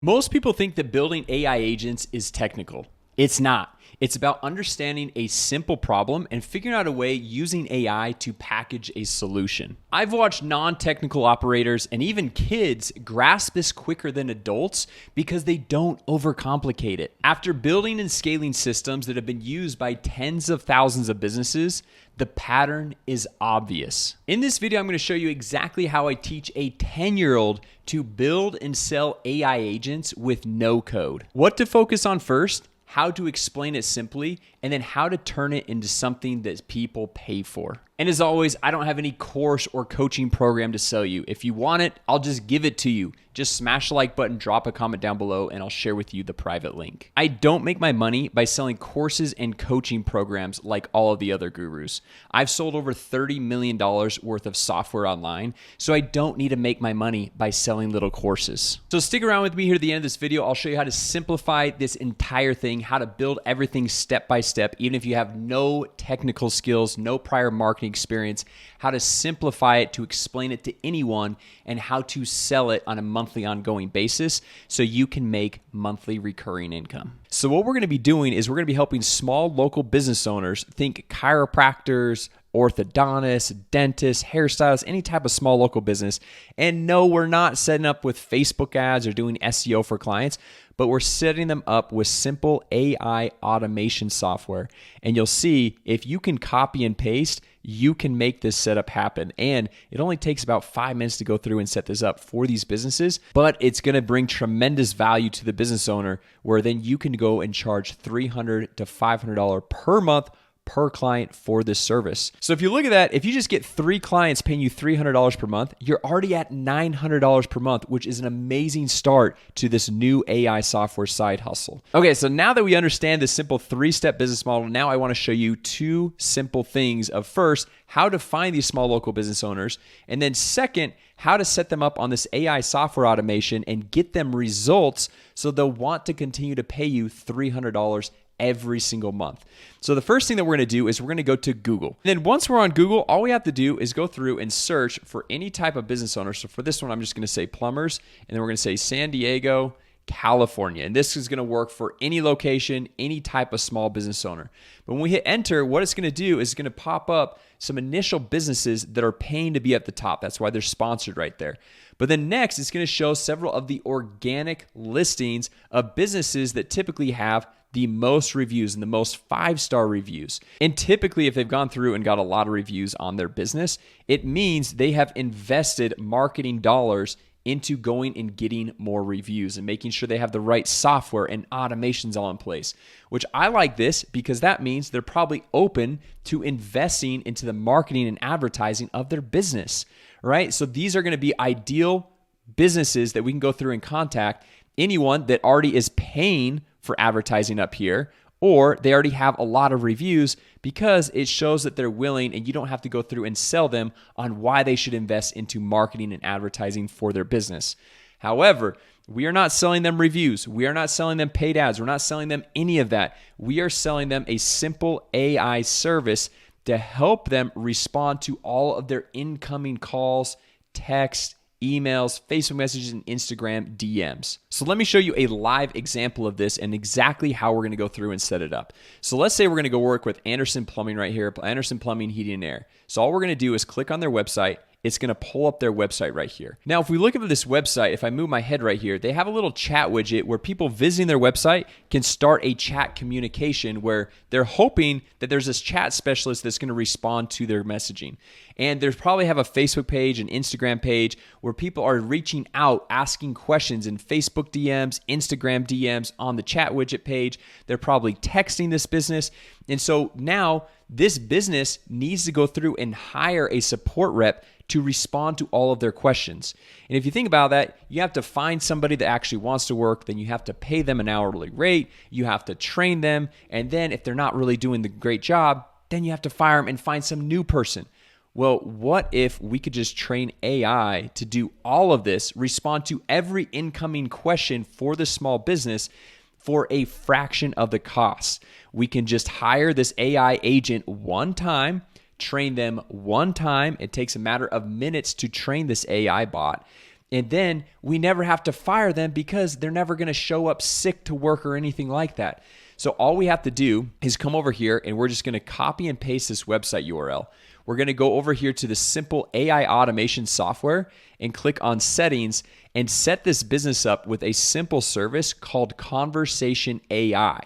Most people think that building AI agents is technical. It's not. It's about understanding a simple problem and figuring out a way using AI to package a solution. I've watched non-technical operators and even kids grasp this quicker than adults because they don't overcomplicate it. After building and scaling systems that have been used by tens of thousands of businesses, the pattern is obvious. In this video, I'm going to show you exactly how I teach a 10-year-old to build and sell AI agents with no code. What to focus on first, how to explain it simply, and then how to turn it into something that people pay for. And as always, I don't have any course or coaching program to sell you. If you want it, I'll just give it to you. Just smash the like button, drop a comment down below, and I'll share with you the private link. I don't make my money by selling courses and coaching programs like all of the other gurus. I've sold over $30 million worth of software online, so I don't need to make my money by selling little courses. So stick around with me here at the end of this video. I'll show you how to simplify this entire thing, how to build everything step by step, even if you have no technical skills, no prior marketing experience, how to simplify it to explain it to anyone, and how to sell it on a monthly ongoing basis so you can make monthly recurring income. So what we're going to be doing is we're going to be helping small local business owners, think chiropractors, orthodontists, dentists, hairstylists, any type of small local business. And no, we're not setting up with Facebook ads or doing SEO for clients, but we're setting them up with simple AI automation software. And you'll see if you can copy and paste, you can make this setup happen. And it only takes about 5 minutes to go through and set this up for these businesses, but it's going to bring tremendous value to the business owner where then you can go and charge $300 to $500 per month per client for this service. So if you look at that, if you just get 3 clients paying you $300 per month, you're already at $900 per month, which is an amazing start to this new AI software side hustle. Okay, so now that we understand this simple 3-step business model, now I want to show you 2 simple things of first, how to find these small local business owners, and then second, how to set them up on this AI software automation and get them results so they'll want to continue to pay you $300 every single month. So the first thing that we're going to do is we're going to go to Google. And then once we're on Google, all we have to do is go through and search for any type of business owner. So for this one, I'm just going to say plumbers, and then we're going to say San Diego, California. And this is going to work for any location, any type of small business owner. But when we hit enter, what it's going to do is it's going to pop up some initial businesses that are paying to be at the top. That's why they're sponsored right there. But then next, it's going to show several of the organic listings of businesses that typically have the most reviews and the most 5-star reviews. And typically, if they've gone through and got a lot of reviews on their business, it means they have invested marketing dollars into going and getting more reviews and making sure they have the right software and automations all in place, which I like this because that means they're probably open to investing into the marketing and advertising of their business, right? So these are going to be ideal businesses that we can go through and contact anyone that already is paying for advertising up here, or they already have a lot of reviews because it shows that they're willing and you don't have to go through and sell them on why they should invest into marketing and advertising for their business. However, we are not selling them reviews. We are not selling them paid ads. We're not selling them any of that. We are selling them a simple AI service to help them respond to all of their incoming calls, texts, emails, Facebook messages, and Instagram DMs. So let me show you a live example of this and exactly how we're going to go through and set it up. So let's say we're going to go work with Anderson Plumbing right here, Anderson Plumbing, Heating and Air. So all we're going to do is click on their website. It's going to pull up their website right here. Now, if we look at this website, if I move my head right here, they have a little chat widget where people visiting their website can start a chat communication where they're hoping that there's this chat specialist that's going to respond to their messaging. And there's probably have a Facebook page, an Instagram page where people are reaching out, asking questions in Facebook DMs, Instagram DMs, on the chat widget page. They're probably texting this business. And so now this business needs to go through and hire a support rep to respond to all of their questions. And if you think about that, you have to find somebody that actually wants to work, then you have to pay them an hourly rate, you have to train them, and then if they're not really doing the great job, then you have to fire them and find some new person. Well, what if we could just train AI to do all of this, respond to every incoming question for the small business for a fraction of the cost? We can just hire this AI agent one time, train them one time. It takes a matter of minutes to train this AI bot. And then we never have to fire them because they're never going to show up sick to work or anything like that. So all we have to do is come over here and we're just going to copy and paste this website URL. We're going to go over here to the simple AI automation software and click on settings and set this business up with a simple service called Conversation AI.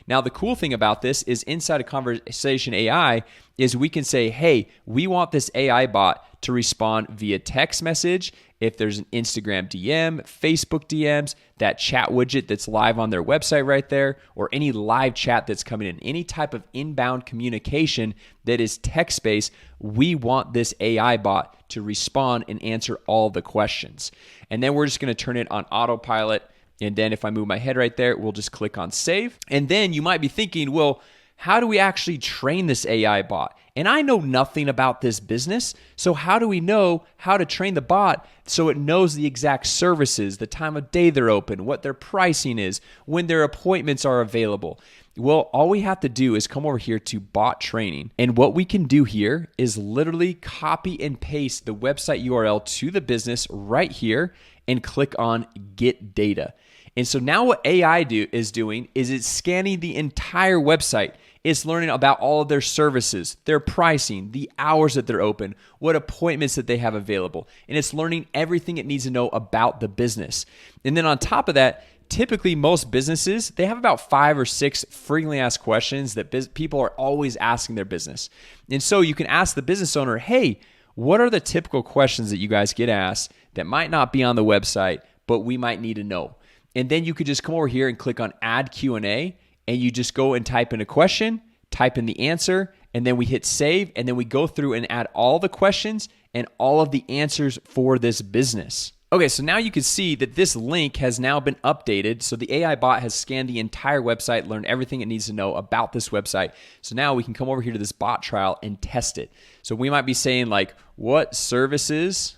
Now, the cool thing about this is inside of Conversation AI is we can say, hey, we want this AI bot to respond via text message, if there's an Instagram DM, Facebook DMs, that chat widget that's live on their website right there, or any live chat that's coming in, any type of inbound communication that is text-based, we want this AI bot to respond and answer all the questions. And then we're just going to turn it on autopilot. And then if I move my head right there, we'll just click on save. And then you might be thinking, well, how do we actually train this AI bot? And I know nothing about this business, so how do we know how to train the bot so it knows the exact services, the time of day they're open, what their pricing is, when their appointments are available? Well, all we have to do is come over here to bot training. And what we can do here is literally copy and paste the website URL to the business right here and click on get data. And so now what AI is doing is it's scanning the entire website. It's learning about all of their services, their pricing, the hours that they're open, what appointments that they have available. And it's learning everything it needs to know about the business. And then on top of that, typically most businesses, they have about 5 or 6 frequently asked questions that people are always asking their business. And so you can ask the business owner, hey, what are the typical questions that you guys get asked that might not be on the website, but we might need to know? And then you could just come over here and click on add Q&A, and you just go and type in a question, type in the answer, and then we hit save, and then we go through and add all the questions and all of the answers for this business. Okay, so now you can see that this link has now been updated. So the AI bot has scanned the entire website, learned everything it needs to know about this website. So now we can come over here to this bot trial and test it. So we might be saying like, what services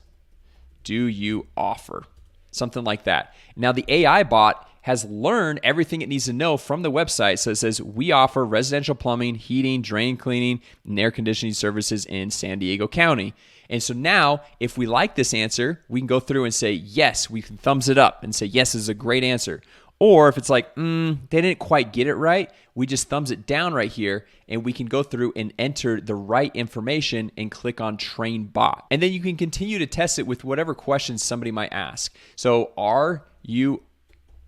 do you offer? Something like that. Now the AI bot has learned everything it needs to know from the website. So it says, we offer residential plumbing, heating, drain cleaning, and air conditioning services in San Diego County. And so now, if we like this answer, we can go through and say, yes, we can thumbs it up and say, yes, this is a great answer. Or if it's like, they didn't quite get it right, we just thumbs it down right here, and we can go through and enter the right information and click on Train Bot. And then you can continue to test it with whatever questions somebody might ask. So are you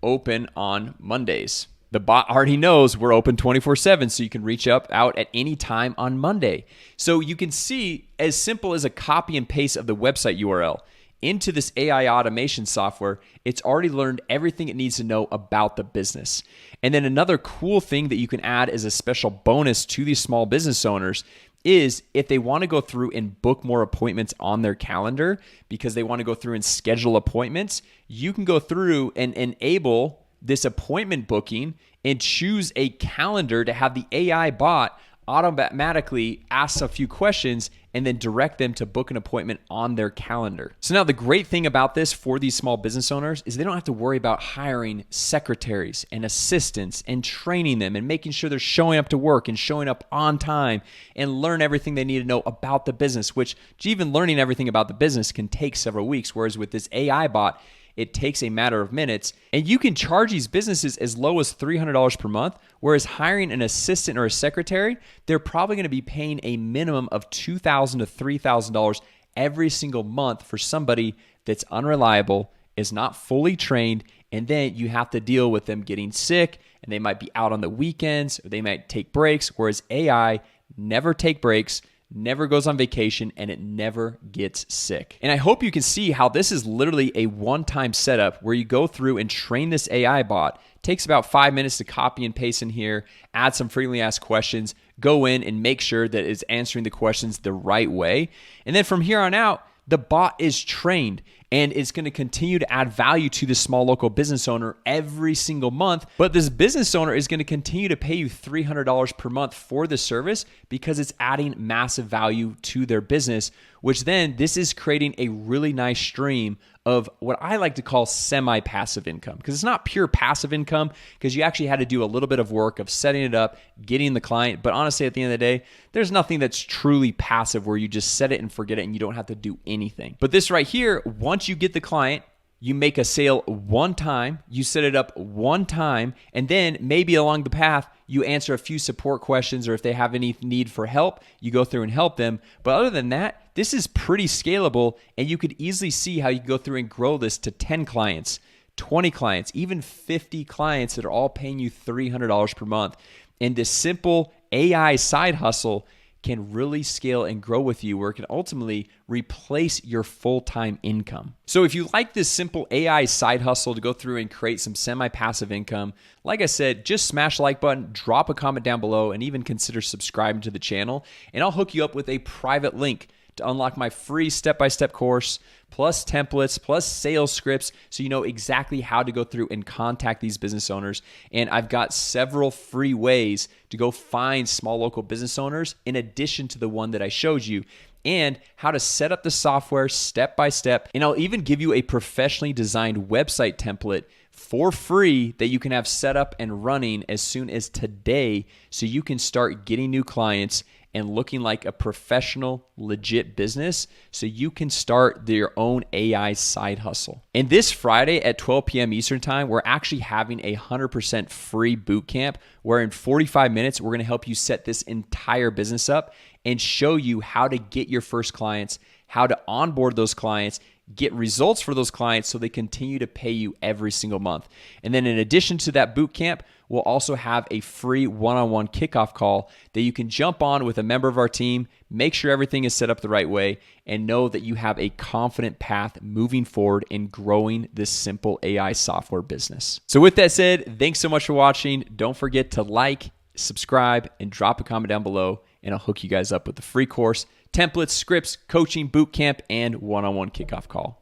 open on Mondays? The bot already knows we're open 24/7, so you can reach out at any time on Monday. So you can see, as simple as a copy and paste of the website URL into this AI automation software, it's already learned everything it needs to know about the business. And then another cool thing that you can add as a special bonus to these small business owners is if they want to go through and book more appointments on their calendar because they want to go through and schedule appointments, you can go through and enable this appointment booking and choose a calendar to have the AI bot automatically ask a few questions and then direct them to book an appointment on their calendar. So now the great thing about this for these small business owners is they don't have to worry about hiring secretaries and assistants and training them and making sure they're showing up to work and showing up on time and learn everything they need to know about the business, which even learning everything about the business can take several weeks. Whereas with this AI bot, it takes a matter of minutes, and you can charge these businesses as low as $300 per month, whereas hiring an assistant or a secretary, they're probably going to be paying a minimum of $2,000 to $3,000 every single month for somebody that's unreliable, is not fully trained, and then you have to deal with them getting sick, and they might be out on the weekends, or they might take breaks, whereas AI never take breaks, never goes on vacation, and it never gets sick. And I hope you can see how this is literally a one-time setup where you go through and train this AI bot. It takes about 5 minutes to copy and paste in here, add some frequently asked questions, go in and make sure that it's answering the questions the right way. And then from here on out, the bot is trained and it's going to continue to add value to the small local business owner every single month. But this business owner is going to continue to pay you $300 per month for the service because it's adding massive value to their business, which then this is creating a really nice stream of what I like to call semi-passive income, because it's not pure passive income because you actually had to do a little bit of work of setting it up, getting the client. But honestly, at the end of the day, there's nothing that's truly passive where you just set it and forget it and you don't have to do anything. But this right here, once you get the client You make a sale one time, you set it up one time, and then maybe along the path, you answer a few support questions, or if they have any need for help, you go through and help them. But other than that, this is pretty scalable, and you could easily see how you can go through and grow this to 10 clients, 20 clients, even 50 clients that are all paying you $300 per month. And this simple AI side hustle can really scale and grow with you, where it can ultimately replace your full-time income. So if you like this simple AI side hustle to go through and create some semi-passive income, like I said, just smash the like button, drop a comment down below, and even consider subscribing to the channel. And I'll hook you up with a private link to unlock my free step-by-step course, plus templates, plus sales scripts, so you know exactly how to go through and contact these business owners. And I've got several free ways to go find small local business owners in addition to the one that I showed you, and how to set up the software step by step. And I'll even give you a professionally designed website template for free that you can have set up and running as soon as today, so you can start getting new clients and looking like a professional, legit business, so you can start your own AI side hustle. And this Friday at 12 p.m. Eastern Time, we're actually having a 100% free bootcamp where in 45 minutes, we're gonna help you set this entire business up and show you how to get your first clients, how to onboard those clients, get results for those clients so they continue to pay you every single month. And then in addition to that bootcamp, we'll also have a free one-on-one kickoff call that you can jump on with a member of our team, make sure everything is set up the right way, and know that you have a confident path moving forward in growing this simple AI software business. So with that said, thanks so much for watching. Don't forget to like, subscribe, and drop a comment down below, and I'll hook you guys up with the free course, templates, scripts, coaching, bootcamp, and one-on-one kickoff call.